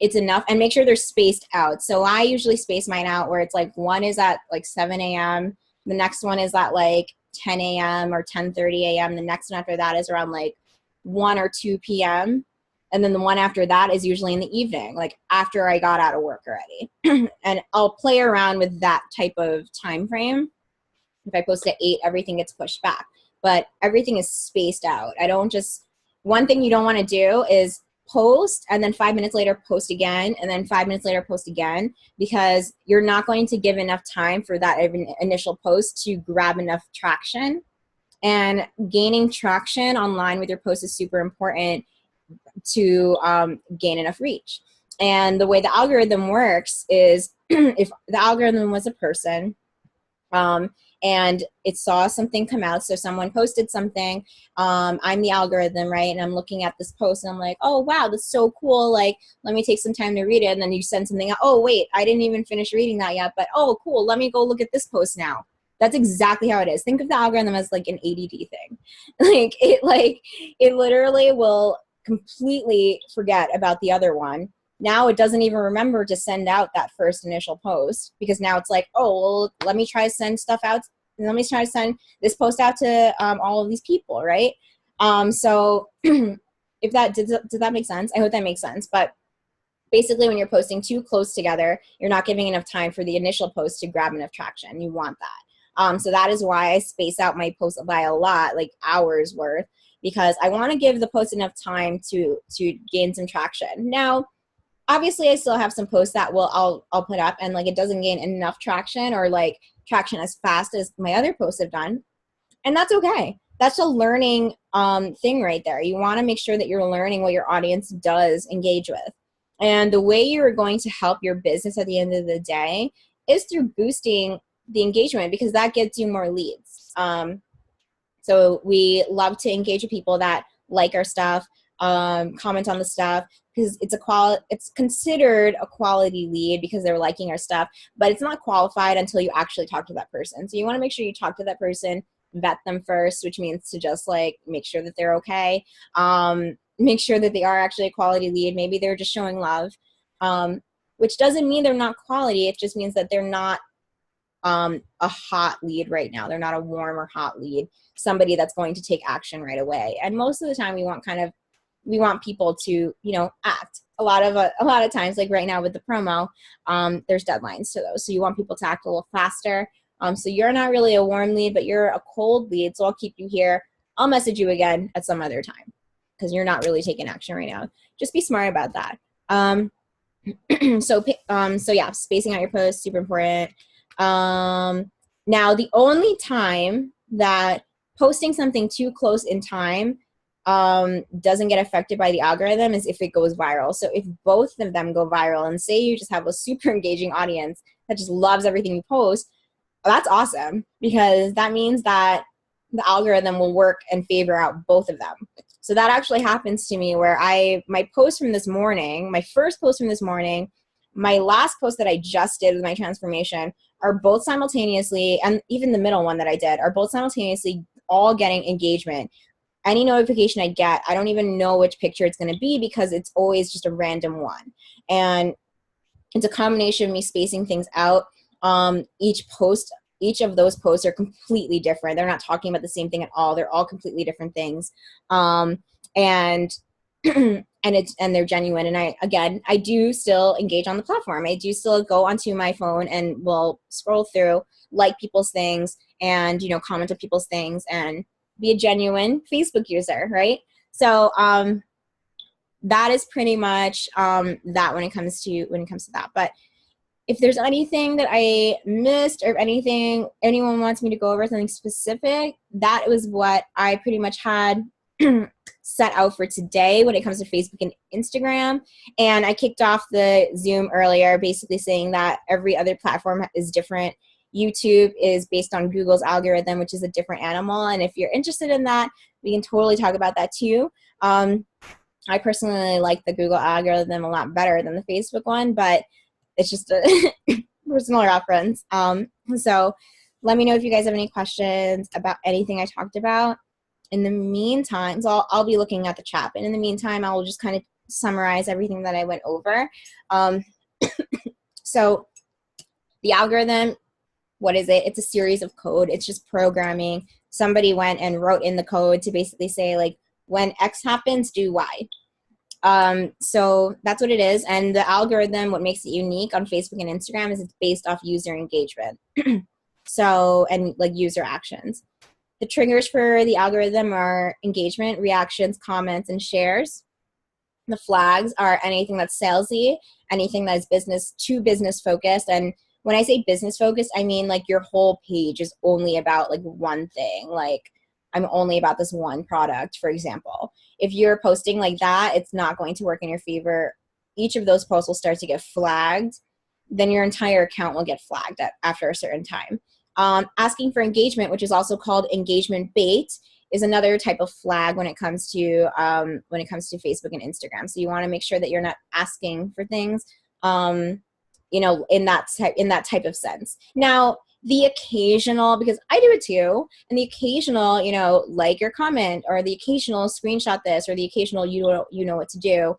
It's enough. And make sure they're spaced out. So I usually space mine out where it's like one is at like 7 a.m. The next one is at like 10 a.m. or 10:30 a.m. The next one after that is around like 1 or 2 p.m. And then the one after that is usually in the evening, like after I got out of work already. And I'll play around with that type of time frame. If I post at 8, everything gets pushed back. But everything is spaced out. One thing you don't want to do is post and then 5 minutes later post again, and then 5 minutes later post again, because you're not going to give enough time for that initial post to grab enough traction. And gaining traction online with your post is super important to gain enough reach. And the way the algorithm works is if the algorithm was a person and it saw something come out, so someone posted something, I'm the algorithm, right? And I'm looking at this post and I'm like, oh, wow, that's so cool. Like, let me take some time to read it. And then you send something out. Oh, wait, I didn't even finish reading that yet, but oh, cool. Let me go look at this post now. That's exactly how it is. Think of the algorithm as like an ADD thing. It literally will completely forget about the other one Now it doesn't even remember to send out that first initial post, because now it's like, oh, well, let me try to send stuff out. Let me try to send this post out to all of these people, right? So if that did that make sense? I hope that makes sense. But basically, when you're posting too close together, you're not giving enough time for the initial post to grab enough traction. You want that. So that is why I space out my posts by a lot, like hours worth, because I want to give the post enough time to gain some traction. Now, obviously, I still have some posts that I'll put up and like it doesn't gain enough traction, or like traction as fast as my other posts have done, and that's okay. That's a learning thing right there. You want to make sure that you're learning what your audience does engage with. And the way you're going to help your business at the end of the day is through boosting the engagement, because that gets you more leads. So we love to engage with people that like our stuff, comment on the stuff, because it's considered a quality lead because they're liking our stuff, but it's not qualified until you actually talk to that person. So you want to make sure you talk to that person, vet them first, which means to just like make sure that they're okay. Make sure that they are actually a quality lead. Maybe they're just showing love, which doesn't mean they're not quality. It just means that they're not a hot lead right now. They're not a warm or hot lead, somebody that's going to take action right away. And most of the time we want people to, act. A lot of times, like right now with the promo, there's deadlines to those. So you want people to act a little faster. So you're not really a warm lead, but you're a cold lead. So I'll keep you here. I'll message you again at some other time because you're not really taking action right now. Just be smart about that. So yeah, spacing out your posts, super important. Now, the only time that posting something too close in time doesn't get affected by the algorithm is if it goes viral. So if both of them go viral, and say you just have a super engaging audience that just loves everything you post, well, that's awesome, because that means that the algorithm will work and favor out both of them. So that actually happens to me where my post from this morning, my first post from this morning, my last post that I just did with my transformation are both simultaneously, and even the middle one that I did, are both simultaneously all getting engagement. Any notification I get, I don't even know which picture it's going to be because it's always just a random one. And it's a combination of me spacing things out. Each of those posts are completely different. They're not talking about the same thing at all. They're all completely different things. And they're genuine. And I do still engage on the platform. I do still go onto my phone and will scroll through, like people's things, and comment on people's things, and be a genuine Facebook user, right? So that is pretty much that when it comes to that. But if there's anything that I missed, or anything anyone wants me to go over, something specific, that was what I pretty much had set out for today when it comes to Facebook and Instagram. And I kicked off the Zoom earlier, basically saying that every other platform is different. YouTube is based on Google's algorithm, which is a different animal. And if you're interested in that, we can totally talk about that too. I personally like the Google algorithm a lot better than the Facebook one, but it's just a personal reference. So let me know if you guys have any questions about anything I talked about. In the meantime, so I'll be looking at the chat, and in the meantime, I will just kind of summarize everything that I went over. So the algorithm, what is it? It's a series of code. It's just programming. Somebody went and wrote in the code to basically say, like, when X happens, do Y. So that's what it is. And the algorithm, what makes it unique on Facebook and Instagram is it's based off user engagement. And like user actions. The triggers for the algorithm are engagement, reactions, comments, and shares. The flags are anything that's salesy, anything that is business focused. And when I say business focused, I mean like your whole page is only about like one thing. Like, I'm only about this one product, for example. If you're posting like that, it's not going to work in your favor. Each of those posts will start to get flagged. Then your entire account will get flagged after a certain time. Asking for engagement, which is also called engagement bait, is another type of flag when it comes to Facebook and Instagram. So you want to make sure that you're not asking for things, in that type of sense. Now, the occasional, because I do it too, and the occasional, like or comment, or the occasional screenshot this, or the occasional you know what to do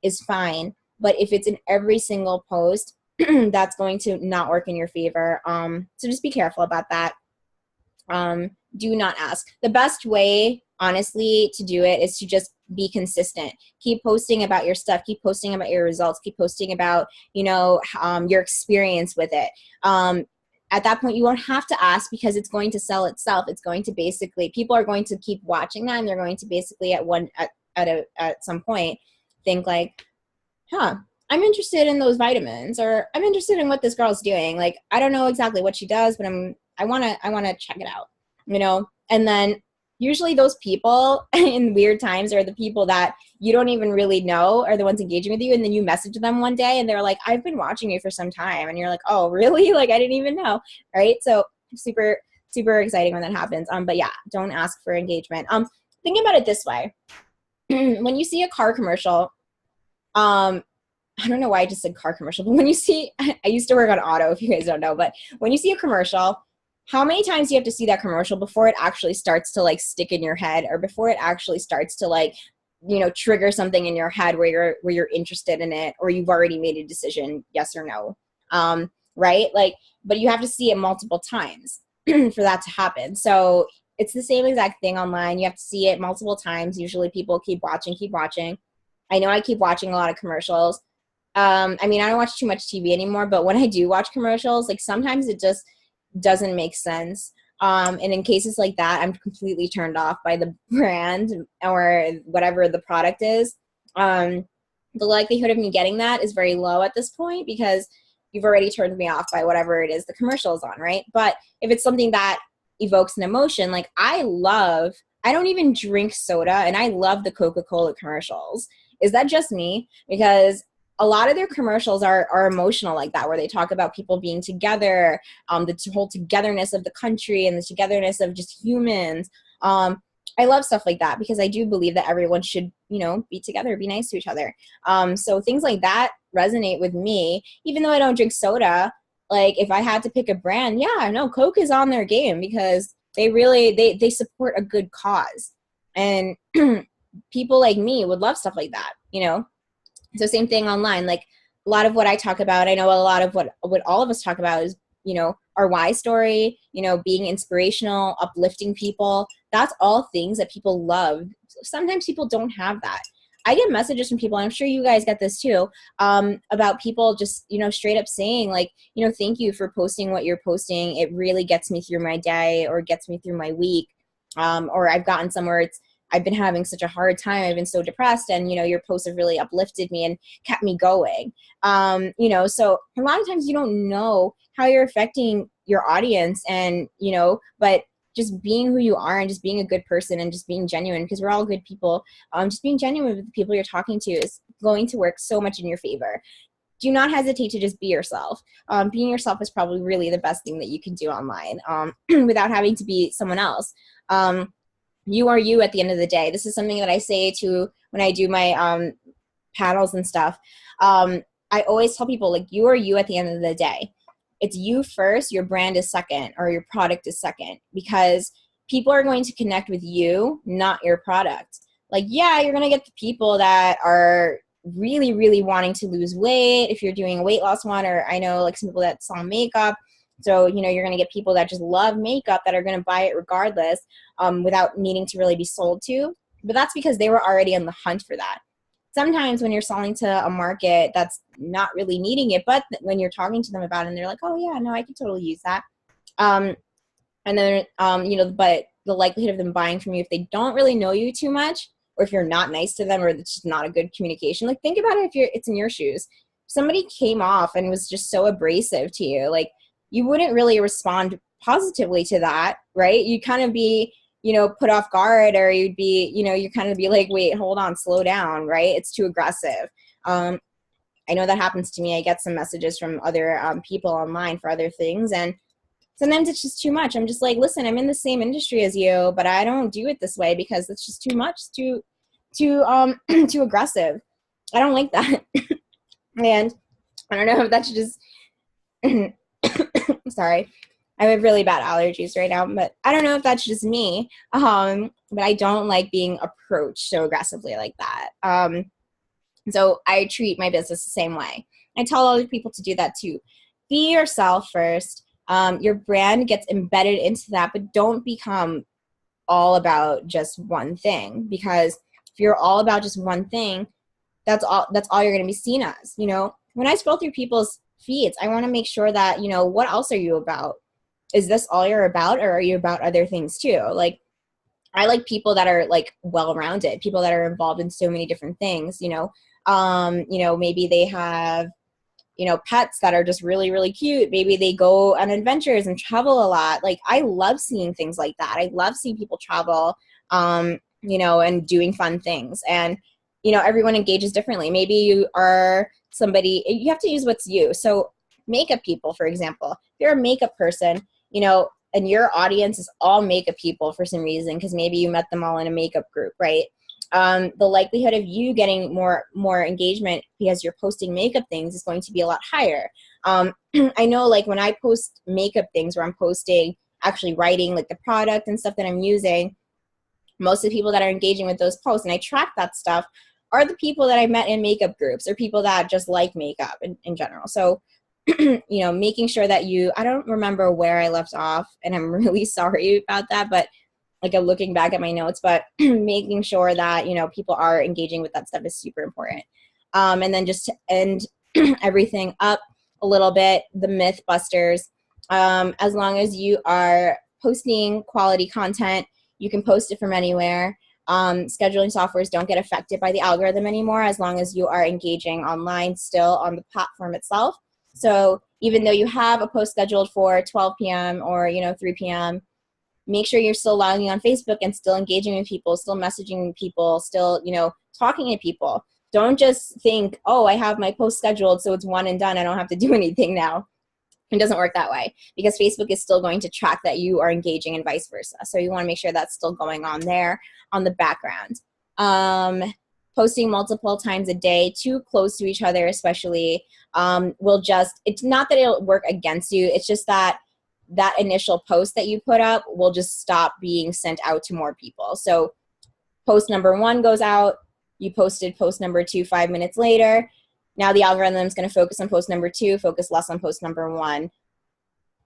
is fine. but if it's in every single post, that's going to not work in your favor. So just be careful about that. Do not ask. The best way, honestly, to do it is to just be consistent. Keep posting about your stuff. Keep posting about your results. Keep posting about, your experience with it. At that point, you won't have to ask because it's going to sell itself. It's going to basically, people are going to keep watching that, and they're going to basically at some point think like, I'm interested in those vitamins, or I'm interested in what this girl's doing. Like, I don't know exactly what she does, but I want to check it out, And then usually those people in weird times are the people that you don't even really know are the ones engaging with you. And then you message them one day and they're like, I've been watching you for some time. And you're like, oh, really? Like, I didn't even know. Right. So super, super exciting when that happens. But yeah, don't ask for engagement. Think about it this way. When you see a car commercial, I don't know why I just said car commercial, but when you see, I used to work on auto, if you guys don't know, but when you see a commercial, how many times do you have to see that commercial before it actually starts to like stick in your head, or before it actually starts to like, trigger something in your head where you're interested in it, or you've already made a decision, yes or no. Right? Like, but you have to see it multiple times for that to happen. So it's the same exact thing online. You have to see it multiple times. Usually people keep watching. I know I keep watching a lot of commercials. I don't watch too much TV anymore, but when I do watch commercials, like sometimes it just doesn't make sense. And in cases like that, I'm completely turned off by the brand or whatever the product is. The likelihood of me getting that is very low at this point because you've already turned me off by whatever it is the commercial is on, right? But if it's something that evokes an emotion, like I don't even drink soda, and I love the Coca-Cola commercials. Is that just me? Because a lot of their commercials are emotional like that, where they talk about people being together, the whole togetherness of the country and the togetherness of just humans. I love stuff like that because I do believe that everyone should, be together, be nice to each other. So things like that resonate with me, even though I don't drink soda. Like if I had to pick a brand, yeah, no, Coke is on their game because they really, they support a good cause. And people like me would love stuff like that, So same thing online. Like a lot of what I talk about, I know a lot of what all of us talk about is, our why story, being inspirational, uplifting people. That's all things that people love. Sometimes people don't have that. I get messages from people, and I'm sure you guys get this too, about people just, straight up saying like, thank you for posting what you're posting. It really gets me through my day or gets me through my week. Or I've gotten somewhere I've been having such a hard time. I've been so depressed, and, your posts have really uplifted me and kept me going. So a lot of times you don't know how you're affecting your audience, and, but just being who you are and just being a good person and just being genuine, because we're all good people. Just being genuine with the people you're talking to is going to work so much in your favor. Do not hesitate to just be yourself. Being yourself is probably really the best thing that you can do online, without having to be someone else. You are you at the end of the day. This is something that I say to when I do my panels and stuff. I always tell people, like, you are you at the end of the day. It's you first, your brand is second, or your product is second, because people are going to connect with you, not your product. Like, yeah, you're going to get the people that are really, really wanting to lose weight if you're doing a weight loss one, or I know like some people that sell makeup. So, you're going to get people that just love makeup that are going to buy it regardless, without needing to really be sold to. But that's because they were already on the hunt for that. Sometimes when you're selling to a market that's not really needing it, but when you're talking to them about it and they're like, oh yeah, no, I can totally use that. And then, but the likelihood of them buying from you, if they don't really know you too much, or if you're not nice to them, or it's just not a good communication, like think about it if it's in your shoes. Somebody came off and was just so abrasive to you, like you wouldn't really respond positively to that, right? You'd kind of be, put off guard, or you'd be, you kind of be like, wait, hold on, slow down, right? It's too aggressive. I know that happens to me. I get some messages from other people online for other things, and sometimes it's just too much. I'm just like, listen, I'm in the same industry as you, but I don't do it this way because it's just too much, too too aggressive. I don't like that. And I don't know if that's just sorry, I have really bad allergies right now, but I don't know if that's just me. But I don't like being approached so aggressively like that. So I treat my business the same way. I tell other people to do that too. Be yourself first. Your brand gets embedded into that, but don't become all about just one thing, because if you're all about just one thing, that's all you're going to be seen as. You know, when I scroll through people's feeds, I want to make sure that, you know, what else are you about? Is this all you're about, or are you about other things too? Like, I like people that are like well-rounded, people that are involved in so many different things, you know, maybe they have, you know, pets that are just really, really cute. Maybe they go on adventures and travel a lot. Like, I love seeing things like that. I love seeing people travel, you know, and doing fun things. And, you know, everyone engages differently. Maybe you are somebody, you have to use what's you. So makeup people, for example, if you're a makeup person, you know, and your audience is all makeup people for some reason, because maybe you met them all in a makeup group, right? The likelihood of you getting more engagement because you're posting makeup things is going to be a lot higher. I know, like, when I post makeup things where I'm posting, actually writing like the product and stuff that I'm using, most of the people that are engaging with those posts, and I track that stuff, are the people that I met in makeup groups, or people that just like makeup in general. So, you know, making sure that I don't remember where I left off, and I'm really sorry about that, but like, I'm looking back at my notes, but making sure that, you know, people are engaging with that stuff is super important. And then just to end everything up a little bit, the myth busters, as long as you are posting quality content, you can post it from anywhere. Scheduling softwares don't get affected by the algorithm anymore, as long as you are engaging online still on the platform itself. So even though you have a post scheduled for 12 p.m. or, you know, 3 p.m., make sure you're still logging on Facebook and still engaging with people, still messaging people, still, you know, talking to people. Don't just think, oh, I have my post scheduled, so it's one and done, I don't have to do anything now. It doesn't work that way, because Facebook is still going to track that you are engaging and vice versa. So you want to make sure that's still going on there on the background. Posting multiple times a day, too close to each other especially, will just, it's not that it'll work against you, it's just that initial post that you put up will just stop being sent out to more people. So post number 1 goes out, you posted post number 2 5 minutes later. Now the algorithm is going to focus on post number 2, focus less on post number 1.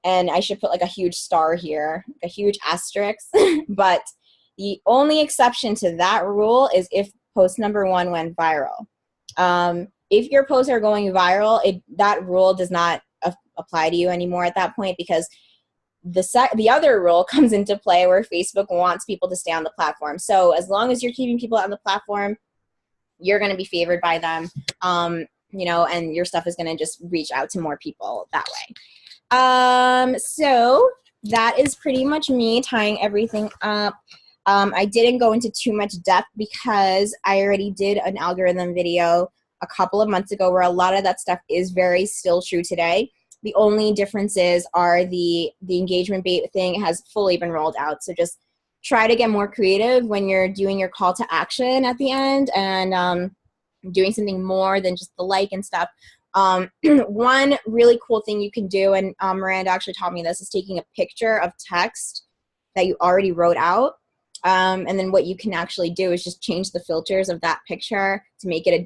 And I should put like a huge star here, a huge asterisk. But the only exception to that rule is if post number 1 went viral. If your posts are going viral, that rule does not apply to you anymore at that point, because the other rule comes into play where Facebook wants people to stay on the platform. So as long as you're keeping people on the platform, you're going to be favored by them, you know, and your stuff is going to just reach out to more people that way. So that is pretty much me tying everything up. I didn't go into too much depth because I already did an algorithm video a couple of months ago where a lot of that stuff is very still true today. The only differences are the engagement bait thing has fully been rolled out. So just try to get more creative when you're doing your call to action at the end, and doing something more than just the like and stuff. One really cool thing you can do, and Miranda actually taught me this, is taking a picture of text that you already wrote out. And then what you can actually do is just change the filters of that picture to make it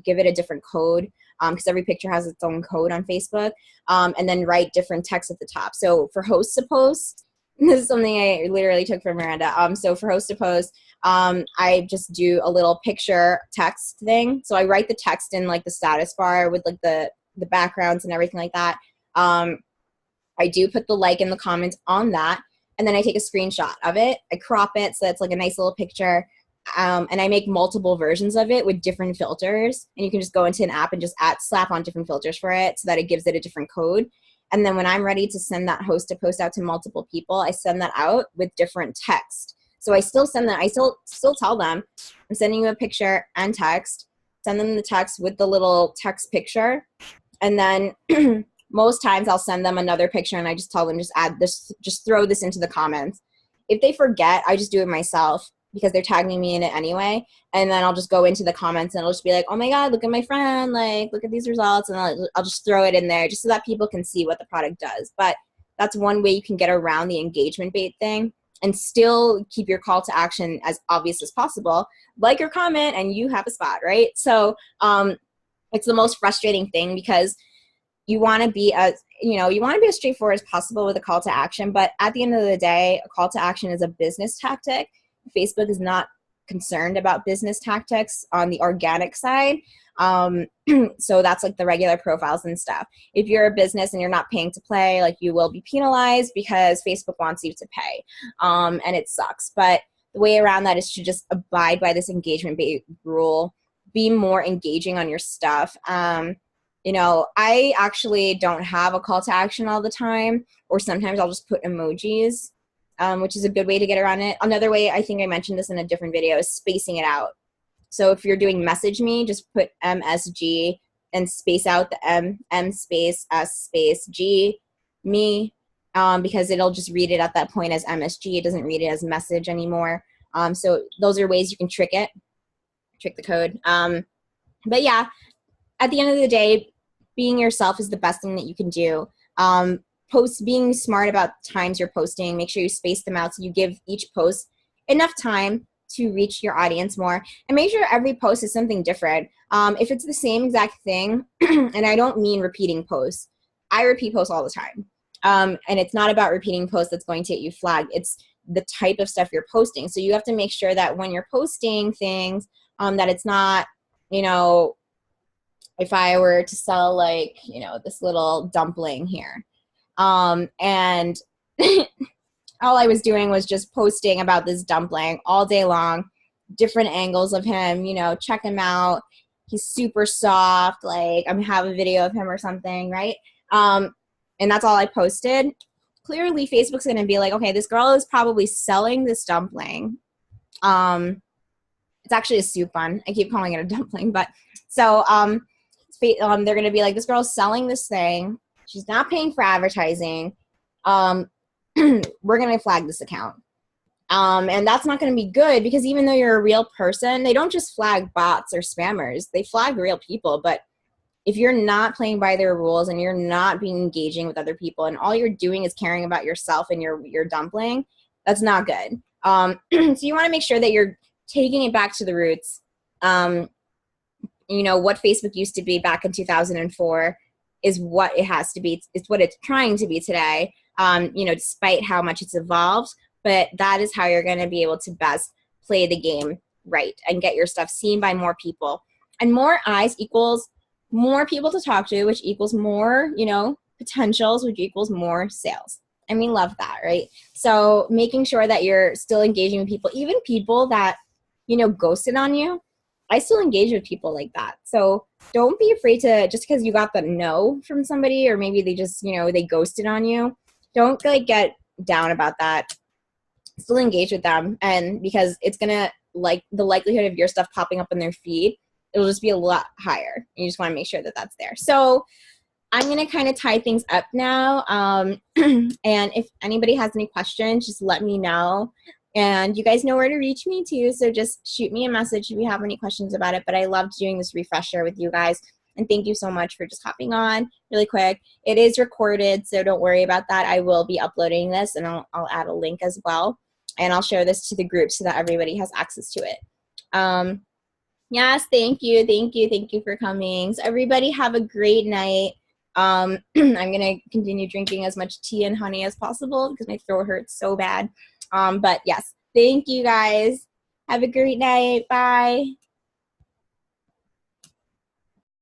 give it a different code, because every picture has its own code on Facebook, and then write different text at the top. So for host to post, this is something I literally took from Miranda. So for host to post, I just do a little picture text thing. So I write the text in like the status bar with like the backgrounds and everything like that. I do put the like in the comments on that. And then I take a screenshot of it. I crop it so it's like a nice little picture. And I make multiple versions of it with different filters. And you can just go into an app and just slap on different filters for it so that it gives it a different code. And then when I'm ready to send that host to post out to multiple people, I send that out with different text. So I still send that. I still tell them, I'm sending you a picture and text. Send them the text with the little text picture. And then most times I'll send them another picture and I just tell them, just add this, just throw this into the comments. If they forget, I just do it myself because they're tagging me in it anyway. And then I'll just go into the comments and it'll just be like, oh my God, look at my friend, like, look at these results. And I'll just throw it in there just so that people can see what the product does. But that's one way you can get around the engagement bait thing. and still keep your call to action as obvious as possible. Like or comment and you have a spot, right? So it's the most frustrating thing because you want to be as, you want to be as straightforward as possible with a call to action, but at the end of the day, a call to action is a business tactic. Facebook is not concerned about business tactics on the organic side. So that's like the regular profiles and stuff. If you're a business and you're not paying to play, like you will be penalized because Facebook wants you to pay. And it sucks. But the way around that is to just abide by this engagement rule, be more engaging on your stuff. I actually don't have a call to action all the time, or sometimes I'll just put emojis, which is a good way to get around it. Another way, I think I mentioned this in a different video, is spacing it out. So if you're doing message me, just put MSG and space out the M space S space G, me, because it'll just read it at that point as MSG. It doesn't read it as message anymore. So those are ways you can trick the code. But yeah, at the end of the day, being yourself is the best thing that you can do. Being smart about times you're posting. Make sure you space them out so you give each post enough time to reach your audience more. And make sure every post is something different. If it's the same exact thing, and I don't mean repeating posts. I repeat posts all the time. And it's not about repeating posts that's going to get you flagged. It's the type of stuff you're posting. So you have to make sure that when you're posting things, that it's not, if I were to sell like, this little dumpling here, and all I was doing was just posting about this dumpling all day long, different angles of him, check him out. He's super soft. Like I'm have a video of him or something, right? And that's all I posted. Clearly Facebook's going to be like, okay, this girl is probably selling this dumpling. It's actually a soup bun. I keep calling it a dumpling, but so, they're going to be like, this girl's selling this thing. She's not paying for advertising. We're going to flag this account. And that's not going to be good because even though you're a real person, they don't just flag bots or spammers. They flag real people. But if you're not playing by their rules and you're not being engaging with other people and all you're doing is caring about yourself and your dumpling, that's not good. So you want to make sure that you're taking it back to the roots. What Facebook used to be back in 2004 is what it has to be. It's what it's trying to be today, despite how much it's evolved. But that is how you're going to be able to best play the game right and get your stuff seen by more people. And more eyes equals more people to talk to, which equals more, potentials, which equals more sales. And we love that, right? So making sure that you're still engaging with people, even people that, ghosted on you. I still engage with people like that. So don't be afraid to, just because you got the no from somebody or maybe they just, they ghosted on you, don't get down about that. Still engage with them. And because it's going to, the likelihood of your stuff popping up in their feed, it'll just be a lot higher. You just want to make sure that that's there. So I'm going to kind of tie things up now. And if anybody has any questions, just let me know. And you guys know where to reach me too, so just shoot me a message if you have any questions about it. But I loved doing this refresher with you guys. And thank you so much for just hopping on really quick. It is recorded, so don't worry about that. I will be uploading this, and I'll add a link as well. And I'll share this to the group so that everybody has access to it. Yes, thank you. Thank you for coming. So everybody have a great night. I'm going to continue drinking as much tea and honey as possible because my throat hurts so bad. But yes, thank you guys. Have a great night. Bye.